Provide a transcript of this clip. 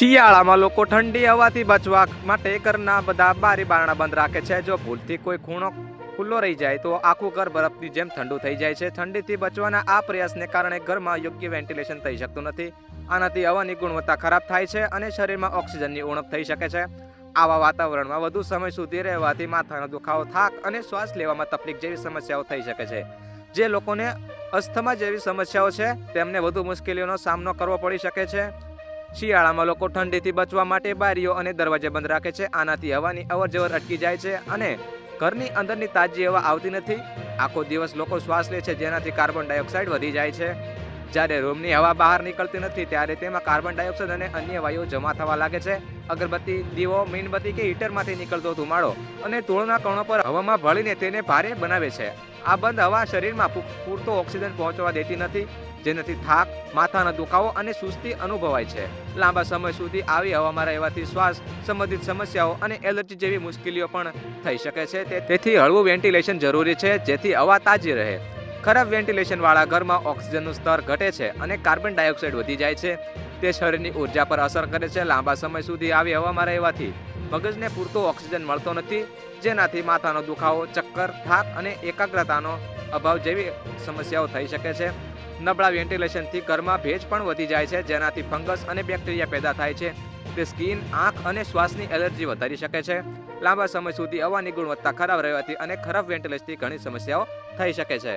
શિયાળામાં લોકો ઠંડી હવાથી બચવા માટે ઘરના બધા બારી બારણા બંધ રાખે છે। જો ભૂલથી કોઈ ખૂણો ખુલ્લો રહી જાય તો આખું ઘર બરફની જેમ ઠંડુ થઈ જાય છે। ઠંડીથી બચવાના આ પ્રયાસને કારણે ઘરમાં યોગ્ય વેન્ટિલેશન થઈ શકતું નથી। આનાથી હવાની ગુણવત્તા ખરાબ થાય છે અને શરીરમાં ઓક્સિજનની ઉણપ થઈ શકે છે। આવા વાતાવરણમાં વધુ સમય સુધી રહેવાથી માથાનો દુખાવો, થાક અને શ્વાસ લેવામાં તકલીફ જેવી સમસ્યાઓ થઈ શકે છે। જે લોકોને અસ્થમા જેવી સમસ્યાઓ છે તેમને વધુ મુશ્કેલીઓનો સામનો કરવો પડી શકે છે। શિયાળામાં લોકો ઠંડીથી બચવા માટે બારીઓ અને દરવાજા બંધ રાખે છે। આનાથી હવાની અવરજવર અટકી જાય છે અને ઘરની અંદરની તાજી હવા આવતી નથી। આખો દિવસ લોકો શ્વાસ લે છે, જેનાથી કાર્બન ડાયોક્સાઇડ વધી જાય છે। જ્યારે રૂમની હવા બહાર નીકળતી નથી ત્યારે તેમાં કાર્બન ડાયોક્સાઇડ અને અન્ય વાયુઓ જમા થવા લાગે છે। અગરબત્તી, દીવો, મીણબત્તી કે હીટરમાંથી નીકળતો ધુમાડો અને ધૂળના કણો પર હવામાં ભળીને તેને ભારે બનાવે છે। આ બંધ હવા શરીરમાં પૂરતો ઓક્સિજન પહોંચવા દેતી નથી, જેનાથી થાક, માથાનો દુખાવો અને સુસ્તી અનુભવાય છે। લાંબા સમય સુધી આવી હવામાં રહેવાથી શ્વાસ સંબંધિત સમસ્યાઓ અને એલર્જી જેવી મુશ્કેલીઓ પણ થઈ શકે છે। તેથી હળવું વેન્ટિલેશન જરૂરી છે, જેથી હવા તાજી રહે। ખરાબ વેન્ટિલેશનવાળા ઘરમાં ઓક્સિજનનું સ્તર ઘટે છે અને કાર્બન ડાયોક્સાઇડ વધી જાય છે। તે શરીરની ઉર્જા પર અસર કરે છે। લાંબા સમય સુધી આવી હવામાં રહેવાથી મગજને પૂરતો ઓક્સિજન મળતો નથી, જેનાથી માથાનો દુખાવો, ચક્કર, થાક અને એકાગ્રતાનો અભાવ જેવી સમસ્યાઓ થઈ શકે છે। નબળા વેન્ટિલેશનથી ઘરમાં ભેજ પણ વધી જાય છે, જેનાથી ફંગસ અને બેક્ટેરિયા પેદા થાય છે। તે સ્કિન, આંખ અને શ્વાસની એલર્જી વધારી શકે છે। લાંબા સમય સુધી હવાની ગુણવત્તા ખરાબ રહેવાથી અને ખરાબ વેન્ટિલેશનથી ઘણી સમસ્યાઓ થઈ શકે છે।